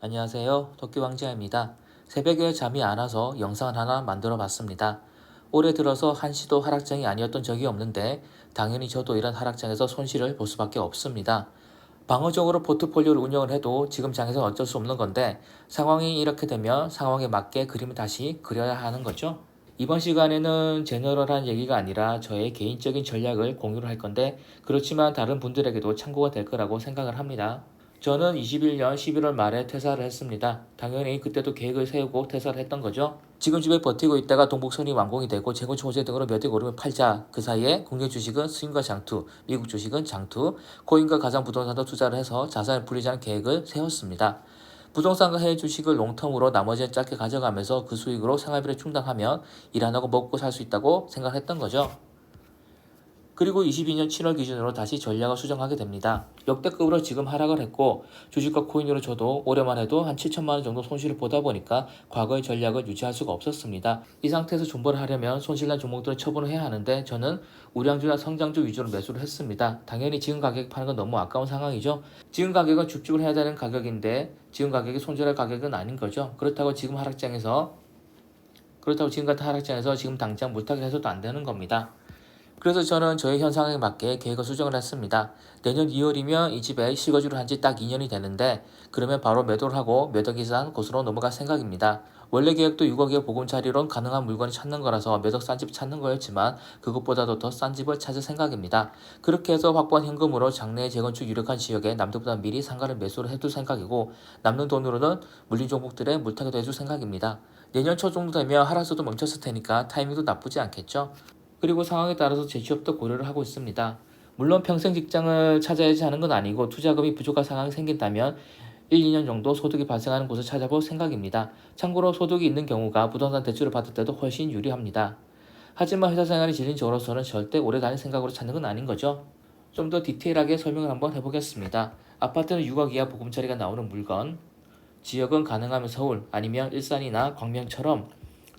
안녕하세요. 도끼왕자입니다. 새벽에 잠이 안 와서 영상을 하나 만들어 봤습니다. 올해 들어서 한시도 하락장이 아니었던 적이 없는데 당연히 저도 이런 하락장에서 손실을 볼 수밖에 없습니다. 방어적으로 포트폴리오를 운영을 해도 지금 장에서는 어쩔 수 없는 건데 상황이 이렇게 되면 상황에 맞게 그림을 다시 그려야 하는 거죠. 이번 시간에는 제너럴한 얘기가 아니라 저의 개인적인 전략을 공유를 할 건데 그렇지만 다른 분들에게도 참고가 될 거라고 생각을 합니다. 저는 21년 11월 말에 퇴사를 했습니다. 당연히 그때도 계획을 세우고 퇴사를 했던 거죠. 지금 집에 버티고 있다가 동북선이 완공이 되고 재건축 호재 등으로 몇 대 오르면 팔자. 그 사이에 국내 주식은 스윙과 장투, 미국 주식은 장투, 코인과 가상 부동산도 투자를 해서 자산을 불리자는 계획을 세웠습니다. 부동산과 해외 주식을 롱텀으로 나머지는 짧게 가져가면서 그 수익으로 생활비를 충당하면 일 안 하고 먹고 살 수 있다고 생각했던 거죠. 그리고 22년 7월 기준으로 다시 전략을 수정하게 됩니다. 역대급으로 지금 하락을 했고 주식과 코인으로 저도 올해만 해도 한 7천만 원 정도 손실을 보다 보니까 과거의 전략을 유지할 수가 없었습니다. 이 상태에서 존버를 하려면 손실난 종목들을 처분을 해야 하는데 저는 우량주나 성장주 위주로 매수를 했습니다. 당연히 지금 가격에 파는 건 너무 아까운 상황이죠. 지금 가격은 줍줍을 해야 되는 가격인데 지금 가격이 손절할 가격은 아닌 거죠. 그렇다고 지금 지금 같은 하락장에서 지금 당장 물타기를 해서도 안 되는 겁니다. 그래서 저는 저의 현 상황에 맞게 계획을 수정을 했습니다. 내년 2월이면 이 집에 실거주를 한 지 딱 2년이 되는데 그러면 바로 매도를 하고 몇 억이 싼 곳으로 넘어갈 생각입니다. 원래 계획도 6억의 보금자리론 가능한 물건을 찾는 거라서 몇 억 싼 집 찾는 거였지만 그것보다도 더 싼 집을 찾을 생각입니다. 그렇게 해서 확보한 현금으로 장래에 재건축 유력한 지역에 남들보다 미리 상가를 매수를 해둘 생각이고 남는 돈으로는 물린 종목들의 물타기도 해줄 생각입니다. 내년 초 정도 되면 하락세도 멈췄을 테니까 타이밍도 나쁘지 않겠죠? 그리고 상황에 따라서 재취업도 고려를 하고 있습니다. 물론 평생 직장을 찾아야지 하는 건 아니고 투자금이 부족한 상황이 생긴다면 1, 2년 정도 소득이 발생하는 곳을 찾아볼 생각입니다. 참고로 소득이 있는 경우가 부동산 대출을 받을 때도 훨씬 유리합니다. 하지만 회사 생활이 질린 저로서는 절대 오래 다닐 생각으로 찾는 건 아닌 거죠. 좀 더 디테일하게 설명을 한번 해보겠습니다. 아파트는 6억 이하 보금자리가 나오는 물건, 지역은 가능하면 서울 아니면 일산이나 광명처럼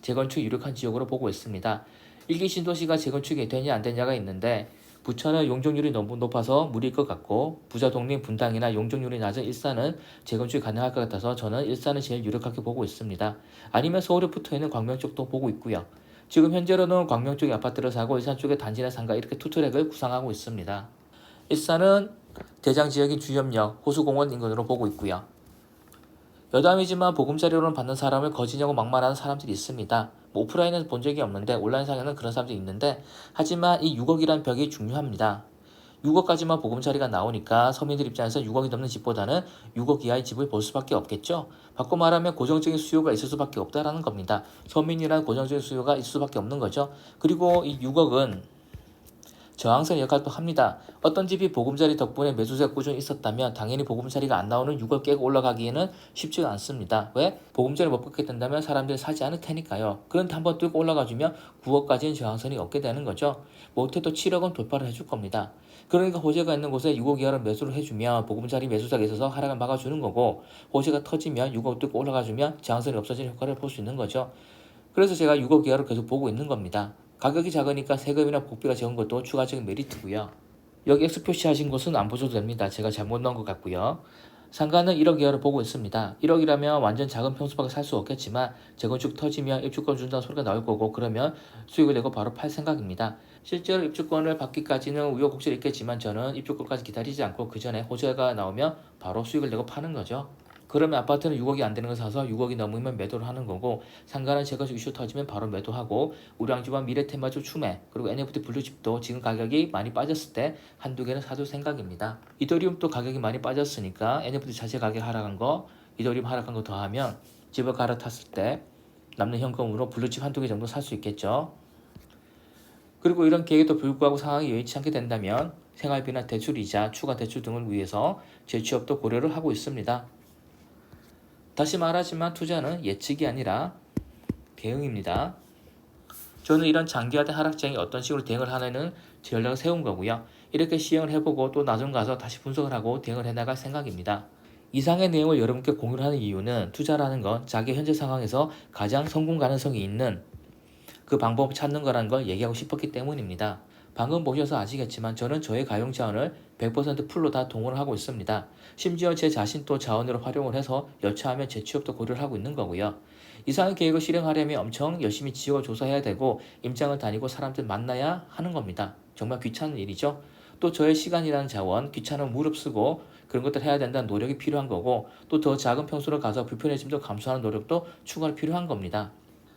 재건축 유력한 지역으로 보고 있습니다. 1기 신도시가 재건축이 되냐 안 되냐가 있는데 부천은 용적률이 너무 높아서 무리일 것 같고 부자동네 분당이나 용적률이 낮은 일산은 재건축이 가능할 것 같아서 저는 일산을 제일 유력하게 보고 있습니다. 아니면 서울에 붙어있는 광명 쪽도 보고 있고요. 지금 현재로는 광명 쪽에 아파트를 사고 일산 쪽에 단지나 상가 이렇게 투트랙을 구상하고 있습니다. 일산은 대장 지역인 주염역, 호수공원 인근으로 보고 있고요. 여담이지만 보금자리로는 받는 사람을 거지냐고 막말하는 사람들이 있습니다. 오프라인에서 본 적이 없는데 온라인상에는 그런 사람들이 있는데 하지만 이 6억이란 벽이 중요합니다. 6억까지만 보금자리가 나오니까 서민들 입장에서 6억이 넘는 집보다는 6억 이하의 집을 볼 수밖에 없겠죠. 바꿔 말하면 고정적인 수요가 있을 수밖에 없다라는 겁니다. 서민이란 고정적인 수요가 있을 수밖에 없는 거죠. 그리고 이 6억은 저항성 역할도 합니다. 어떤 집이 보금자리 덕분에 매수세가 꾸준히 있었다면 당연히 보금자리가 안 나오는 6월 깨고 올라가기에는 쉽지가 않습니다. 왜? 보금자리 못 받게 된다면 사람들이 사지 않을 테니까요. 그런데 한번 뚫고 올라가주면 9억까지는 저항선이 없게 되는 거죠. 못해도 7억은 돌파를 해줄 겁니다. 그러니까 호재가 있는 곳에 6억 이하로 매수를 해주면 보금자리 매수세가 있어서 하락을 막아주는 거고 호재가 터지면 6억 뚫고 올라가주면 저항선이 없어지는 효과를 볼 수 있는 거죠. 그래서 제가 6억 이하로 계속 보고 있는 겁니다. 가격이 작으니까 세금이나 복비가 적은 것도 추가적인 메리트고요. 여기 X 표시하신 곳은 안 보셔도 됩니다. 제가 잘못 넣은 것 같고요. 상가는 1억 이하로 보고 있습니다. 1억이라면 완전 작은 평수밖에 살 수 없겠지만 재건축 터지면 입주권 준다는 소리가 나올 거고 그러면 수익을 내고 바로 팔 생각입니다. 실제로 입주권을 받기까지는 우여곡절이 있겠지만 저는 입주권까지 기다리지 않고 그 전에 호재가 나오면 바로 수익을 내고 파는 거죠. 그러면 아파트는 6억이 안 되는 거 사서 6억이 넘으면 매도를 하는 거고 상가는 재건축 이슈 터지면 바로 매도하고 우량주와 미래테마주 추매 그리고 NFT 블루칩도 지금 가격이 많이 빠졌을 때 한두 개는 사둘 생각입니다. 이더리움도 가격이 많이 빠졌으니까 NFT 자체 가격 하락한 거 이더리움 하락한 거 더하면 집을 갈아탔을 때 남는 현금으로 블루칩 한두 개 정도 살 수 있겠죠. 그리고 이런 계획에도 불구하고 상황이 여의치 않게 된다면 생활비나 대출이자 추가 대출 등을 위해서 재취업도 고려를 하고 있습니다. 다시 말하지만 투자는 예측이 아니라 대응입니다. 저는 이런 장기화된 하락장이 어떤 식으로 대응을 하는 전략을 세운 거고요. 이렇게 시행을 해보고 또 나중 가서 다시 분석을 하고 대응을 해나갈 생각입니다. 이상의 내용을 여러분께 공유를 하는 이유는 투자라는 건 자기 현재 상황에서 가장 성공 가능성이 있는 그 방법을 찾는 거라는 걸 얘기하고 싶었기 때문입니다. 방금 보셔서 아시겠지만 저는 저의 가용 자원을 100% 풀로 다 동원을 하고 있습니다. 심지어 제 자신도 자원으로 활용을 해서 여차하면 재취업도 고려를 하고 있는 거고요. 이상의 계획을 실행하려면 엄청 열심히 지역을 조사해야 되고 임장을 다니고 사람들 만나야 하는 겁니다. 정말 귀찮은 일이죠. 또 저의 시간이라는 자원, 귀찮은 무릅쓰고 그런 것들 해야 된다는 노력이 필요한 거고 또 더 작은 평수로 가서 불편해짐도 감수하는 노력도 추가로 필요한 겁니다.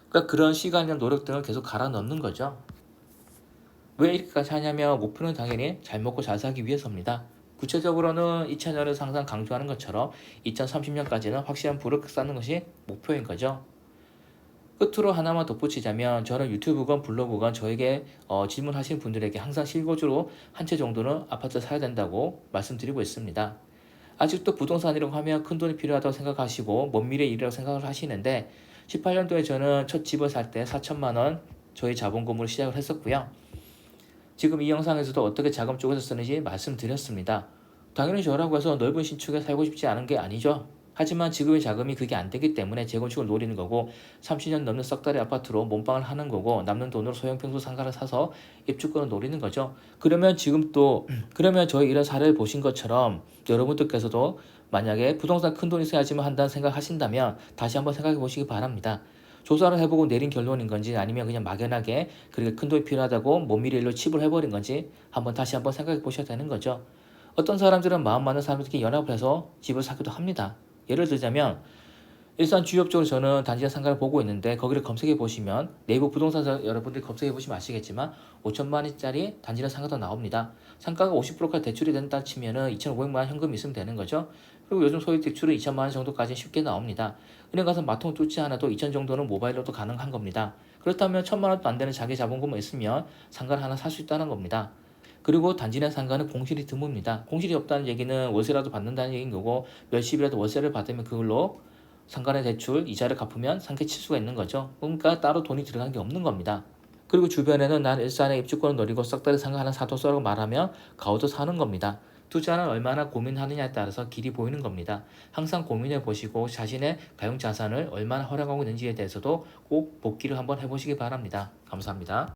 그러니까 그런 시간이나 노력 등을 계속 갈아 넣는 거죠. 왜 이렇게까지 하냐면 목표는 당연히 잘 먹고 잘 살기 위해서입니다. 구체적으로는 2000년을 항상 강조하는 것처럼 2030년까지는 확실한 부를 쌓는 것이 목표인 거죠. 끝으로 하나만 덧붙이자면 저는 유튜브건 블로그건 저에게 질문하신 분들에게 항상 실거주로 한 채 정도는 아파트 사야 된다고 말씀드리고 있습니다. 아직도 부동산이라고 하면 큰돈이 필요하다고 생각하시고 먼 미래 일이라고 생각을 하시는데 18년도에 저는 첫 집을 살 때 4천만 원 저희 자본금으로 시작을 했었고요. 지금 이 영상에서도 어떻게 자금 쪼개서 쓰는지 말씀드렸습니다. 당연히 저라고 해서 넓은 신축에 살고 싶지 않은 게 아니죠. 하지만 지금의 자금이 그게 안 되기 때문에 재건축을 노리는 거고 30년 넘는 썩다리 아파트로 몸빵을 하는 거고 남는 돈으로 소형 평수 상가를 사서 입주권을 노리는 거죠. 그러면 저희 이런 사례를 보신 것처럼 여러분들께서도 만약에 부동산 큰 돈 있어야지만 한다는 생각하신다면 다시 한번 생각해 보시기 바랍니다. 조사를 해보고 내린 결론인 건지 아니면 그냥 막연하게 그렇게 큰 돈이 필요하다고 먼미래 일로 칩을 해버린 건지 다시 한번 생각해 보셔야 되는 거죠. 어떤 사람들은 마음 맞는 사람들끼리 연합을 해서 집을 사기도 합니다. 예를 들자면 일산 주요 쪽으로 저는 단지나 상가를 보고 있는데 거기를 검색해 보시면 네이버 부동산 여러분들이 검색해 보시면 아시겠지만 5천만 원짜리 단지나 상가도 나옵니다. 상가가 50%까지 대출이 된다 치면은 2,500만 원 현금이 있으면 되는 거죠. 그리고 요즘 소액 대출은 2천만 원 정도까지 쉽게 나옵니다. 은행 가서 마통 뚫지 않아도 2천 정도는 모바일로도 가능한 겁니다. 그렇다면 1,000만 원도 안 되는 자기 자본금이 있으면 상가를 하나 살 수 있다는 겁니다. 그리고 단지 내 상가는 공실이 드뭅니다. 공실이 없다는 얘기는 월세라도 받는다는 얘기인 거고 몇십이라도 월세를 받으면 그걸로 상간의 대출 이자를 갚으면 상계 칠 수가 있는 거죠. 그러니까 따로 돈이 들어간 게 없는 겁니다. 그리고 주변에는 난 일산에 입주권을 노리고 썩다리 상가 하나 사뒀어라고 말하면 가오도 사는 겁니다. 투자는 얼마나 고민하느냐에 따라서 길이 보이는 겁니다. 항상 고민해 보시고 자신의 가용 자산을 얼마나 활용하고 있는지에 대해서도 꼭 복기를 한번 해보시기 바랍니다. 감사합니다.